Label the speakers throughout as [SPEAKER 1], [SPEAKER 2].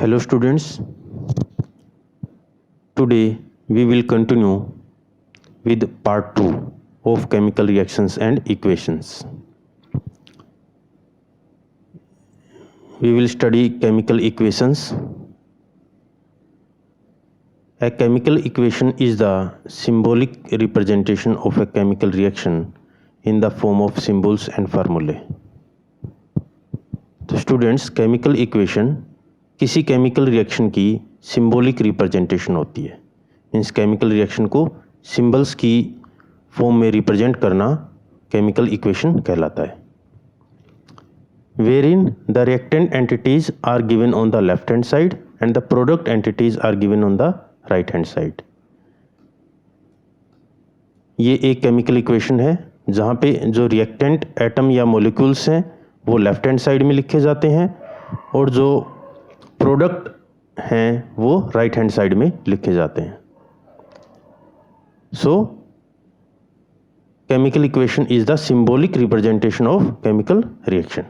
[SPEAKER 1] Hello students, today we will continue with part 2 of chemical reactions and equations. We will study chemical equations. A chemical equation is the symbolic representation of a chemical reaction in the form of symbols and formulae. तो students, chemical equation किसी chemical reaction की symbolic representation होती है। Means chemical reaction को symbols की form में represent करना chemical equation कहलाता है। wherein the reactant entities are given on the left hand side and the product entities are given on the right hand side. ये एक केमिकल इक्वेशन है जहाँ पे जो रिएक्टेंट एटम या मॉलिक्यूल्स हैं वो लेफ्ट हैंड साइड में लिखे जाते हैं और जो प्रोडक्ट हैं वो राइट हैंड साइड में लिखे जाते हैं। सो chemical equation is the symbolic representation of chemical reaction.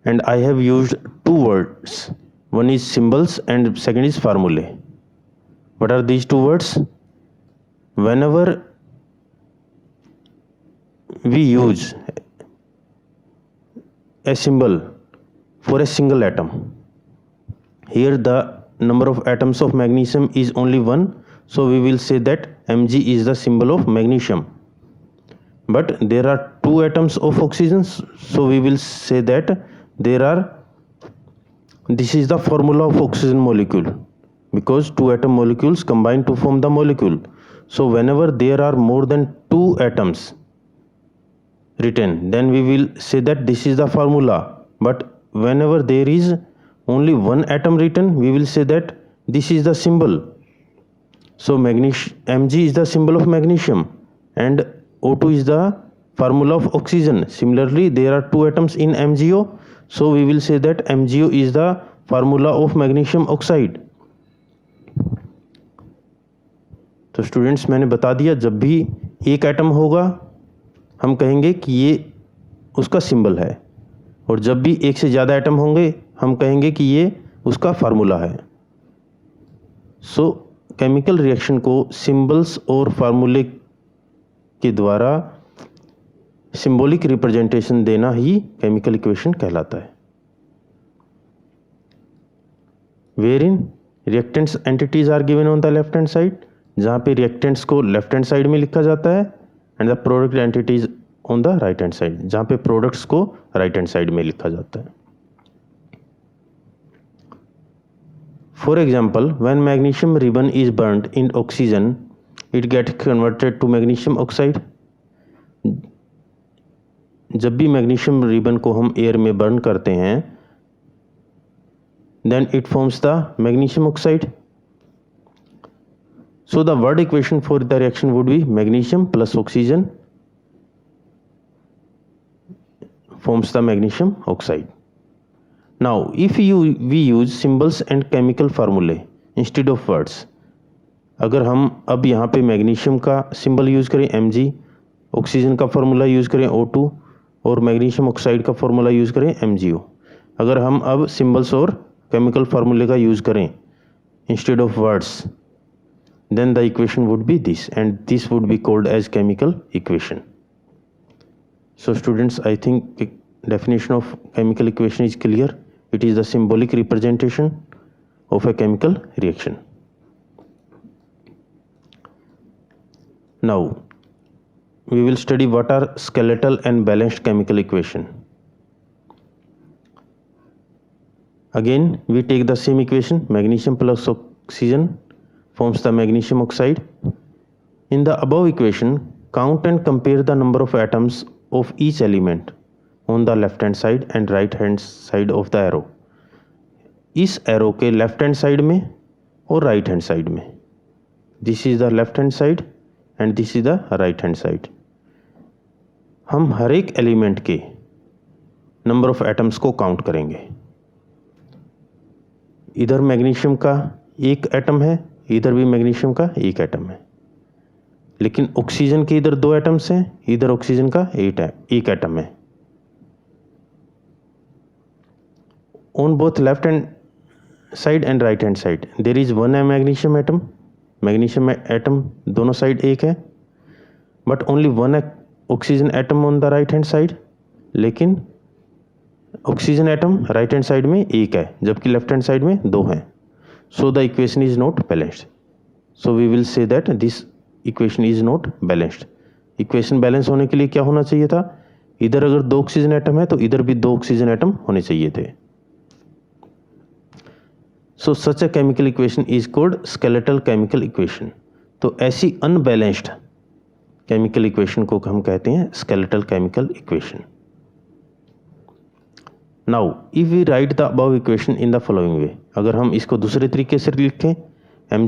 [SPEAKER 1] And I have used two words. One is symbols and second is formulae. What are these two words? Whenever we use a symbol for a single atom, here the number of atoms of magnesium is only 1, so we will say that Mg is the symbol of magnesium. But there are 2 atoms of oxygen, so we will say that this is the formula of oxygen molecule, because 2 atom molecules combine to form the molecule. So whenever there are more than 2 atoms written, then we will say that this is the formula. But whenever there is only 1 atom written, we will say that this is the symbol. So Mg is the symbol of magnesium and O2 is the formula of oxygen. Similarly, there are 2 atoms in MgO, so we will say that MgO is the formula of magnesium oxide. तो students, मैंने बता दिया, जब भी एक atom होगा हम कहेंगे कि ये उसका सिंबल है, और जब भी एक से ज़्यादा एटम होंगे हम कहेंगे कि ये उसका फार्मूला है. सो केमिकल रिएक्शन को सिंबल्स और फार्मूले के द्वारा सिंबॉलिक रिप्रेजेंटेशन देना ही केमिकल इक्वेशन कहलाता है. Wherein reactants entities are given on the left hand side, जहाँ पे रिएक्टेंट्स को लेफ्ट हैंड साइड में लिखा जाता है, and the product entities on the right hand side, जहाँ पे प्रोडक्ट्स को राइट हैंड साइड में लिखा जाता है. For example, when magnesium ribbon is burned in oxygen, it get converted to magnesium oxide. जब भी मैग्नीशियम रिबन को हम एयर में बर्न करते हैं, then it forms the magnesium oxide. So the word equation for the reaction would be magnesium plus oxygen forms the magnesium oxide. Now if we use symbols and chemical formulae instead of words, अगर हम अब यहाँ पे magnesium का symbol use करें Mg, oxygen का formula use करें O2 और मैग्नीशियम ऑक्साइड का फॉर्मूला यूज़ करें MgO, अगर हम अब सिंबल्स और केमिकल फार्मूले का यूज़ करें instead of words, then the equation would be this, and this would be called as chemical equation. So students, I think definition of chemical equation is clear. It is the symbolic representation of a chemical reaction. Now we will study what are skeletal and balanced chemical equation. Again we take the same equation, magnesium plus oxygen forms the magnesium oxide. In the above equation, count and compare the number of atoms of each element on the left hand side and right hand side of the arrow. इस arrow के left hand side में और right hand side में, this is the left hand side and this is the right hand side. हम हर एक element के number of atoms को count करेंगे. इधर मैग्नीशियम का एक एटम है, इधर भी मैग्नीशियम का एक एटम है, लेकिन ऑक्सीजन के इधर 2 एटम्स हैं, इधर ऑक्सीजन का एक एटम है. on both left hand side and right hand side there is one magnesium atom, magnesium atom दोनों साइड एक है, but only one oxygen atom on the right hand side, लेकिन oxygen atom right hand side में एक है जबकि left hand side में दो हैं. So the equation is not balanced. So we will say that this equation is not balanced. Equation balance होने के लिए क्या होना चाहिए था, इधर अगर दो ऑक्सीजन एटम है तो इधर भी दो ऑक्सीजन एटम होने चाहिए थे. So such a chemical equation is called skeletal chemical equation. तो ऐसी अनबैलेंस्ड केमिकल इक्वेशन को हम कहते हैं skeletal chemical equation. Now if we write the above equation in the following way, अगर हम इसको दूसरे तरीके से लिखें, two M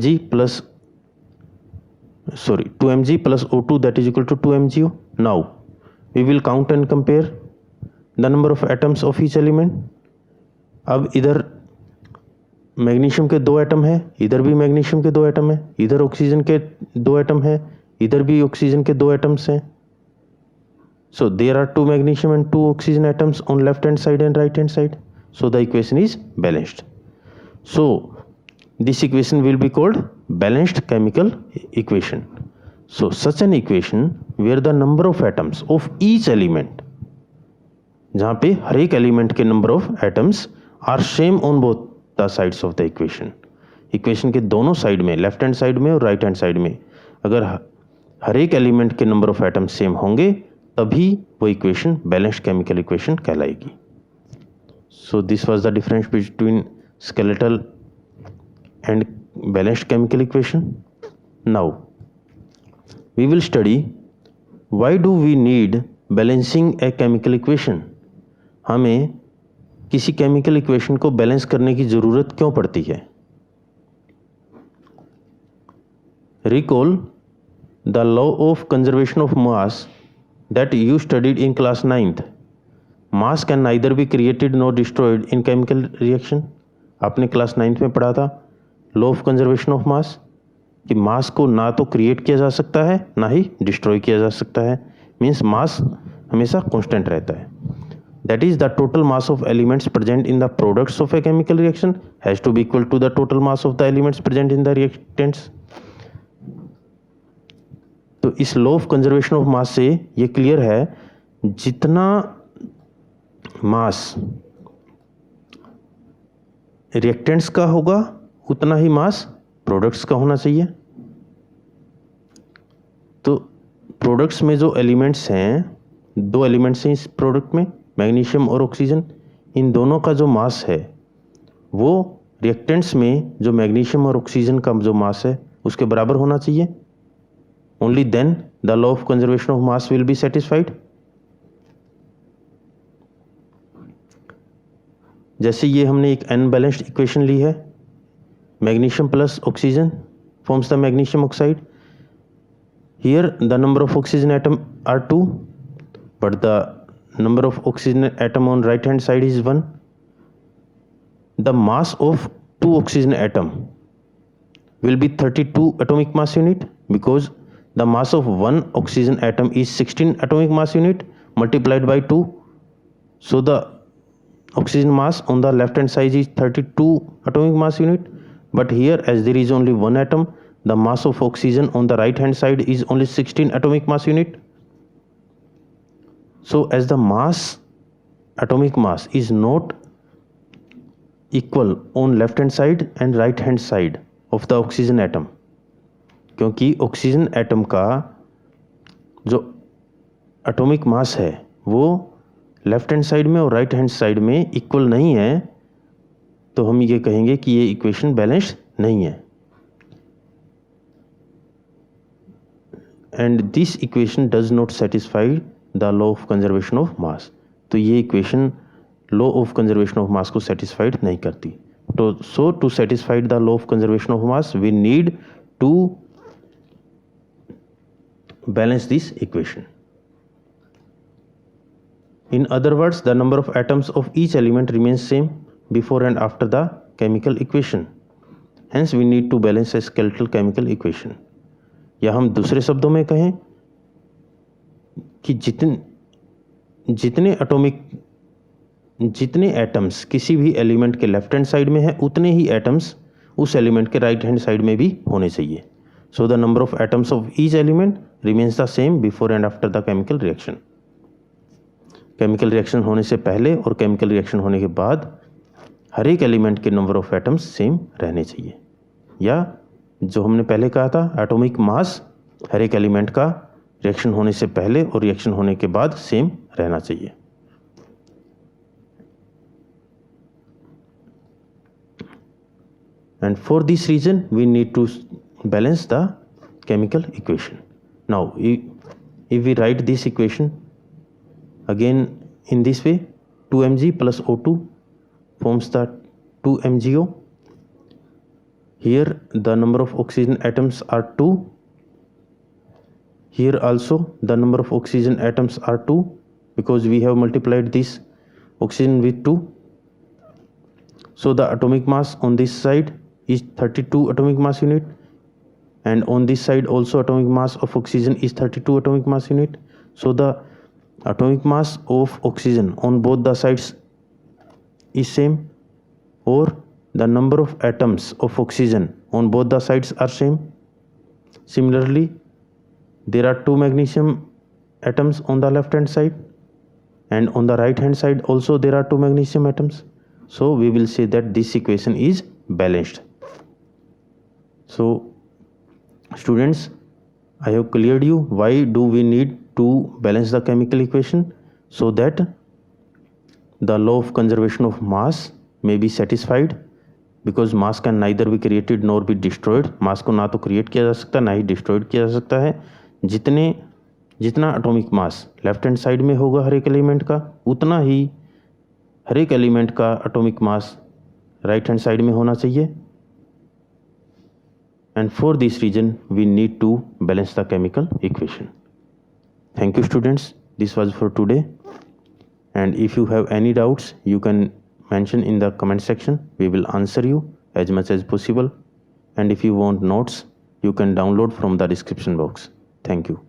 [SPEAKER 1] G plus O2 that is equal to 2mgO. Now we will count and compare the number of atoms of each element. अब इधर magnesium के दो एटम है, इधर भी मैग्नीशियम के दो एटम है, इधर ऑक्सीजन के दो एटम है, इधर भी ऑक्सीजन के दो एटम्स हैं. So there are two magnesium and two oxygen atoms on left hand side and right hand side. So the equation is balanced. So this equation will be called balanced chemical equation. So such an equation where the number of atoms of each element, जहाँ पे हर एक element के number of atoms are same on both the sides of the equation. Equation के दोनों side में, left hand side में और right hand side में, अगर हर एक एलिमेंट के नंबर ऑफ एटम्स सेम होंगे तभी वो इक्वेशन बैलेंस्ड केमिकल इक्वेशन कहलाएगी. So this was the difference between skeletal and balanced chemical equation. Now we will study why do we need balancing a chemical equation. हमें किसी chemical equation को balance करने की ज़रूरत क्यों पड़ती है. Recall the law of conservation of mass that you studied in class 9th. Mass can neither be created nor destroyed in chemical reaction. आपने क्लास 9th में पढ़ा था लॉ ऑफ कंजर्वेशन ऑफ मास, कि मास को ना तो क्रिएट किया जा सकता है ना ही डिस्ट्रॉय किया जा सकता है. मीन्स मास हमेशा कांस्टेंट रहता है. That is the total mass of elements present in the products of a chemical reaction has to be equal to the total mass of the elements present in the reactants. तो इस law of conservation of mass से ये clear है, जितना मास reactants का होगा उतना ही मास products का होना चाहिए. तो प्रोडक्ट्स में जो एलिमेंट्स हैं, दो एलिमेंट्स हैं इस प्रोडक्ट में, मैग्नीशियम और ऑक्सीजन, इन दोनों का जो मास है वो रिएक्टेंट्स में जो मैग्नीशियम और ऑक्सीजन का जो मास है उसके बराबर होना चाहिए. Only then the law of conservation of mass will be satisfied. जैसे ये हमने एक अनबैलेंस्ड इक्वेशन ली है, magnesium plus oxygen forms the magnesium oxide. Here the number of oxygen atom are 2, but the number of oxygen atom on right hand side is 1. The mass of two oxygen atom will be 32 atomic mass unit because the mass of one oxygen atom is 16 atomic mass unit multiplied by 2. So the oxygen mass on the left hand side is 32 atomic mass unit, but here as there is only one atom, the mass of oxygen on the right hand side is only 16 atomic mass unit. So as the atomic mass is not equal on left hand side and right hand side of the oxygen atom, क्योंकि oxygen atom का जो atomic mass है वो left hand side में और right hand side में equal नहीं है, तो हम ये कहेंगे कि ये इक्वेशन बैलेंस्ड नहीं है. And this equation does not satisfy the law of conservation of mass. तो ये equation law of conservation of mass को सेटिस्फाइड नहीं करती. तो so to satisfied the law of conservation of mass we need to balance this equation. In other words, the number of atoms of each element remains same before and after the chemical equation. Hence we need to balance a skeletal chemical equation. या हम दूसरे शब्दों में कहें कि जितने atomic जितने atoms किसी भी एलिमेंट के लेफ्ट हैंड साइड में है उतने ही एटम्स उस एलिमेंट के राइट हैंड साइड में भी होने चाहिए. So the number of atoms of each element remains the same before and after the chemical reaction. Chemical reaction होने से पहले और केमिकल रिएक्शन होने के बाद हर एक एलिमेंट के नंबर ऑफ एटम्स सेम रहने चाहिए. या जो हमने पहले कहा था, एटॉमिक मास हर एक एलिमेंट का रिएक्शन होने से पहले और रिएक्शन होने के बाद सेम रहना चाहिए. And for this reason we need to balance the chemical equation. Now if we write this equation again in this way, 2Mg plus O2 forms the 2MgO. Here the number of oxygen atoms are 2. Here also the number of oxygen atoms are 2 because we have multiplied this oxygen with 2. So the atomic mass on this side is 32 atomic mass unit, and on this side also atomic mass of oxygen is 32 atomic mass unit. So the atomic mass of oxygen on both the sides is same, or the number of atoms of oxygen on both the sides are same. Similarly, there are 2 magnesium atoms on the left hand side, and on the right hand side also there are 2 magnesium atoms. So we will say that this equation is balanced. So students, I have cleared you why do we need to balance the chemical equation, so that the law of conservation of mass may be satisfied, because mass can neither be created nor be destroyed. mass को ना तो create किया जा सकता ना ही destroyed किया जा सकता है. जितना atomic mass left hand side में होगा हर एक एलिमेंट का, उतना ही हर एक एलिमेंट का atomic mass right hand side में होना चाहिए. And for this reason we need to balance the chemical equation. Thank you students, this was for today, and if you have any doubts you can mention in the comment section. We will answer you as much as possible, and if you want notes you can download from the description box. Thank you.